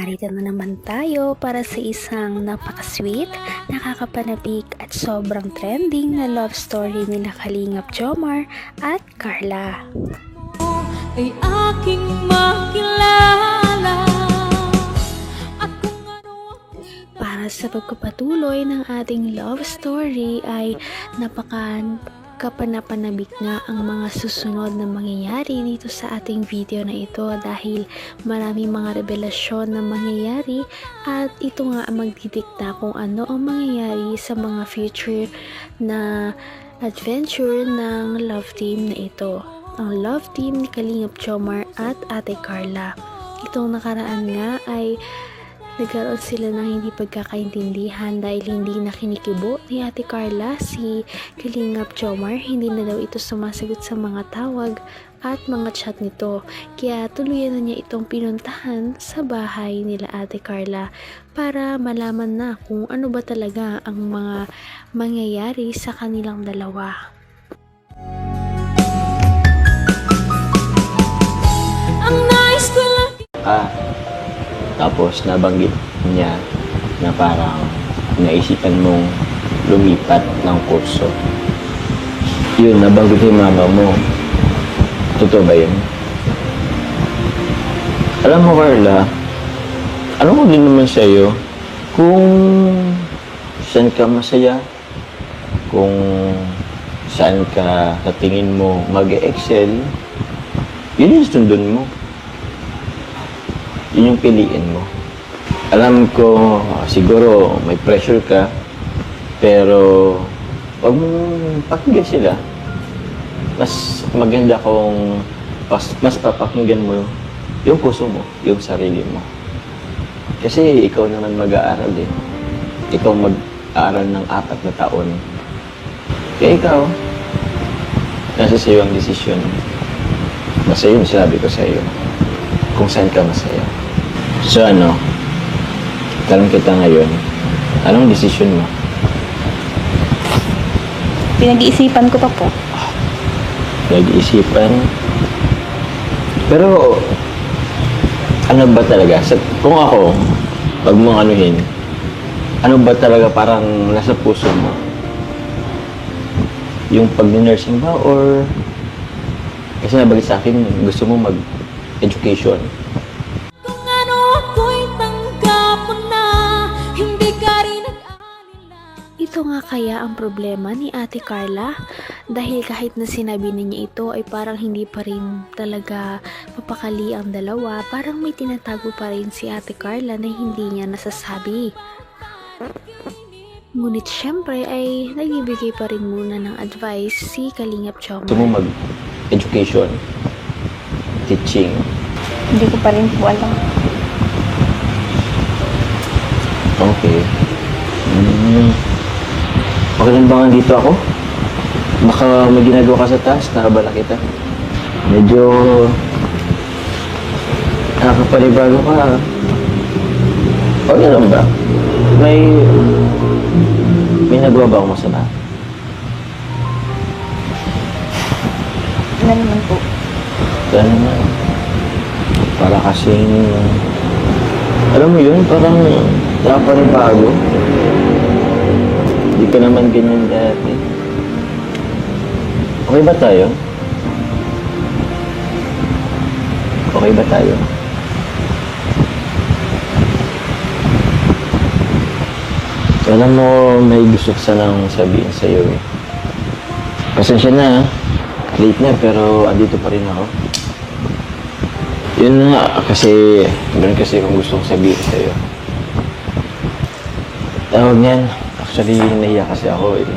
narito na naman tayo para sa isang napaka-sweet, nakakapanabik at sobrang trending na love story nila Kalingap Jomar at Carla. Ay aking makilala at kung ano Para sa pagpapatuloy ng ating love story ay napanapanabik nga ang mga susunod na mangyayari dito sa ating video na ito dahil maraming mga revelasyon na mangyayari at ito nga ang magdidikta kung ano ang mangyayari sa mga future na adventure ng love team na ito. Ang love team ni Kalingap Jomar at Ate Carla. Itong nakaraan nga ay nagkaroon sila ng hindi pagkakaintindihan dahil hindi na kinikibo ni Ate Carla si Kalingap Jomar. Hindi na daw ito sumasagot sa mga tawag at mga chat nito. Kaya tuluyan na niya itong pinuntahan sa bahay nila Ate Carla para malaman na kung ano ba talaga ang mga mangyayari sa kanilang dalawa. ang nais ko lang. Tapos nabanggit niya na parang naisipan mong lumipat ng kurso. Yun, nabanggit yung mama mo. Totoo ba yun? Alam mo, Carla, ano ko din naman sa'yo, kung saan ka masaya, kung saan ka sa tingin mo mag-excel, yun yung sundon mo. Yun yung piliin mo. Alam ko, siguro may pressure ka, pero wag mong pakinggan sila. Mas maganda kung mas papakinggan mo yung puso mo, yung sarili mo. Kasi ikaw naman mag-aaral eh. Ikaw mag-aaral ng 4 na taon. Kaya ikaw, nasa sa'yo ang desisyon. Basta yun sinabi ko sa'yo. Kung saan ka masaya. So ano, tanong kita ngayon, anong desisyon mo? Pinag-iisipan ko pa po. Nag-iisipan? Pero, ano ba talaga? Kung ako, pag mong anuhin, ano ba talaga parang nasa puso mo? Yung pag-nursing ba or kasi nabagay sa akin, gusto mo mag-education? Kung ano ako'y tanggap mo na, hindi ka rin nag-alala. Ito nga kaya ang problema ni Ate Carla dahil kahit na sinabi niya ito ay parang hindi pa rin talaga mapakali ang dalawa, parang may tinatago pa rin si Ate Carla na hindi niya nasasabi. Ngunit syempre ay nagbibigay pa rin muna ng advice si Kalingap Jomar. Gusto mo mag-education? Teaching? Hindi ko pa rin po alam. Okay. Okay lang ba dito ako? Baka may ginagawa ka sa taas, nakabala kita. Medyo nakakapanibago ka. Okay lang ba? May nagawa ba akong masama? Ano naman po? Kaya naman, para kasing, alam mo yun, parang nakapanibago. Hindi ka naman ganyan dati. Okay ba tayo? Okay ba tayo? Alam mo, may gusto ko sanang sabihin sa'yo eh. Pasensya na ha. Late na pero andito pa rin ako. Yun nga, kasi meron kasi kung gusto kong sabihin sa'yo. Tawag niyan, actually nahiya kasi ako eh.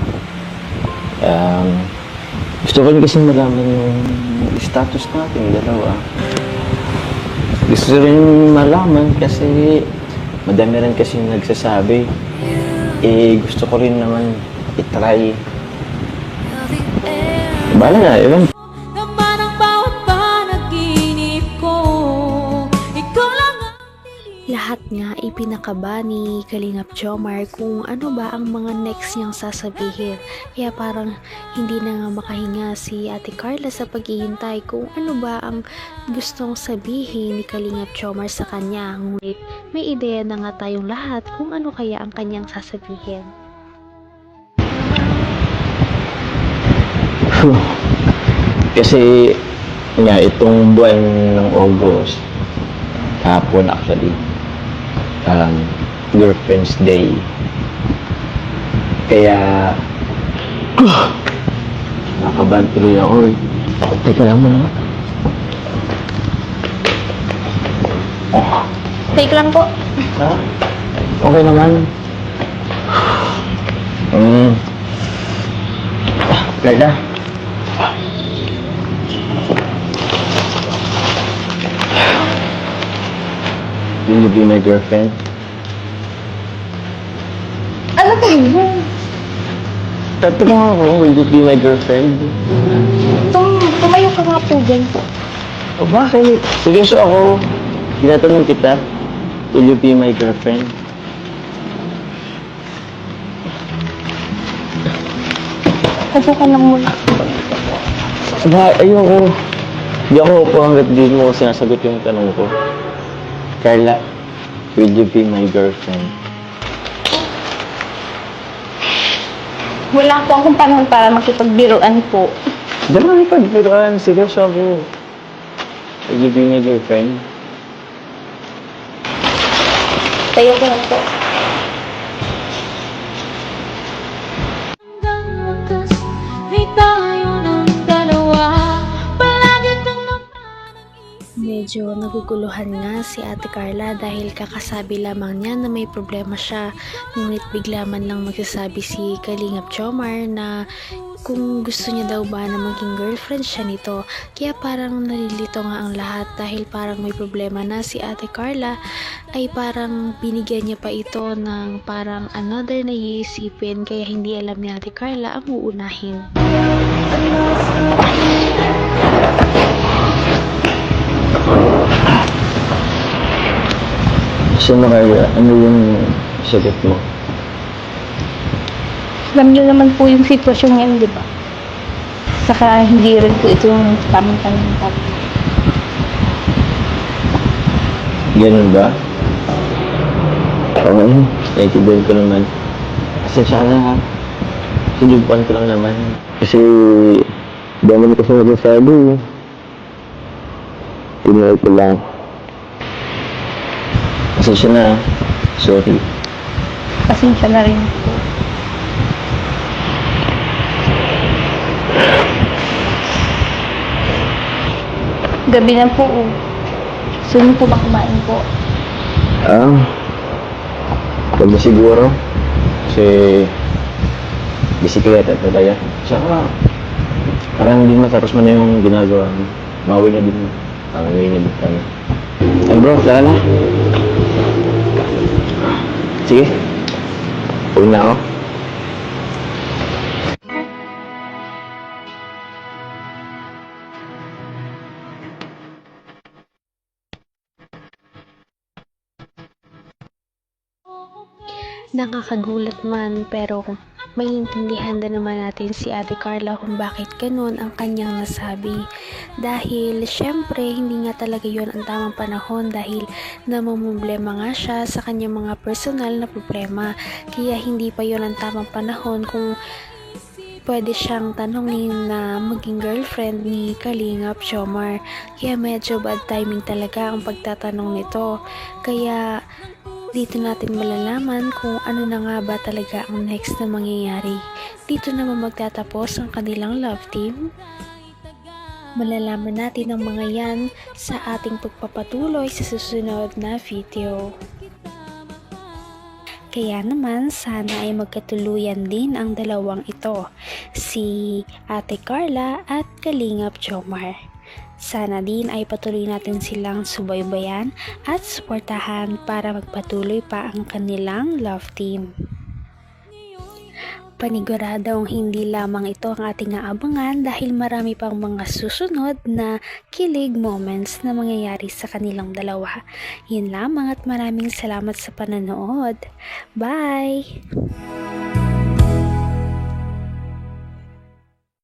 Gusto ko rin kasi malaman yung status natin dalawa. Gusto rin malaman kasi madami rin kasi nagsasabi. Gusto ko rin naman itry. Bahala na, ewan. Naman ang bawat panaginip ko, ikaw lang ang lahat nga ipinakaba ni Kalingap Jomar kung ano ba ang mga next niyang sasabihin. Kaya parang hindi na nga makahinga si Ate Carla sa paghihintay kung ano ba ang gustong sabihin ni Kalingap Jomar sa kanya. Ngunit may ideya na nga tayong lahat kung ano kaya ang kanyang sasabihin. Kasi nga itong buwan ng August, hapon actually, Girlfriend's Day. Kaya nakabahan tuloy ako eh. Teka lang muna. Take lang po. Ha? Okay naman. Carla. Will you be my girlfriend? Ano po yun? Tatanong ako, will you be my girlfriend? Tumayo ka nga po dyan po. O bakit? Seryoso ako. Tinatanong kita, will you be my girlfriend? Upo ka lang muna. Ayoko. Hindi ako upo hanggat di mo sinasagot yung tanong ko. Carla, will you be my girlfriend? Wala po akong panahon para makipagbiruan po. Diba may pagbiruan? Seryoso ako. Will you be my girlfriend? Tayo ko lang po. Hanggang wakas ay tayo ng dalawa. Palagi kang Medyo naguguluhan nga si Ate Carla dahil kakasabi lamang niya na may problema siya. Ngunit bigla man lang magsasabi si Kalingap Jomar na kung gusto niya daw ba na maging girlfriend siya nito. Kaya parang nalilito nga ang lahat dahil parang may problema na si Ate Carla ay parang binigyan niya pa ito ng parang another na iisipin kaya hindi alam ni Ate Carla ang uunahin. So na kaya, ano yung sagot mo? Alam niyo naman po yung sitwasyon ngayon, di ba? Saka hindi rin po ito yung tamang tanong. Ganun ba? Oo, naiintindihan ko naman. Kasi sana ha, sinubukan ko lang naman. Kasi dami ko sa nagsasabi. Tinawag ko lang. Pasensya na. Sorry. Pasensya na rin po. Gabi na po. Gusto niyo po ba kumain po? Huwag na siguro. Kasi bisikleta talaga. Tsaka parang hindi matapos mo na yung ginagawa mo. Mauwi na din. Mauwi na din kami. Ay bro, tara na. Sige. Uwi na ako. Nakakagulat man pero maintindihan din naman natin si Ate Carla kung bakit ganun ang kanyang nasabi. Dahil syempre hindi nga talaga yon ang tamang panahon dahil namumblema nga siya sa kanyang mga personal na problema. Kaya hindi pa yon ang tamang panahon kung pwede siyang tanongin na maging girlfriend ni Kalingap Jomar. Kaya medyo bad timing talaga ang pagtatanong nito. Kaya dito natin malalaman kung ano na nga ba talaga ang next na mangyayari. Dito naman magtatapos ang kanilang love team. Malalaman natin ang mga yan sa ating pagpapatuloy sa susunod na video. Kaya naman sana ay magkatuluyan din ang dalawang ito, si Ate Carla at Kalingap Jomar. Sana din ay patuloy natin silang subaybayan at suportahan para magpatuloy pa ang kanilang love team. Paniguradong hindi lamang ito ang ating aabangan dahil marami pang mga susunod na kilig moments na mangyayari sa kanilang dalawa. Yun lamang at maraming salamat sa pananood. Bye!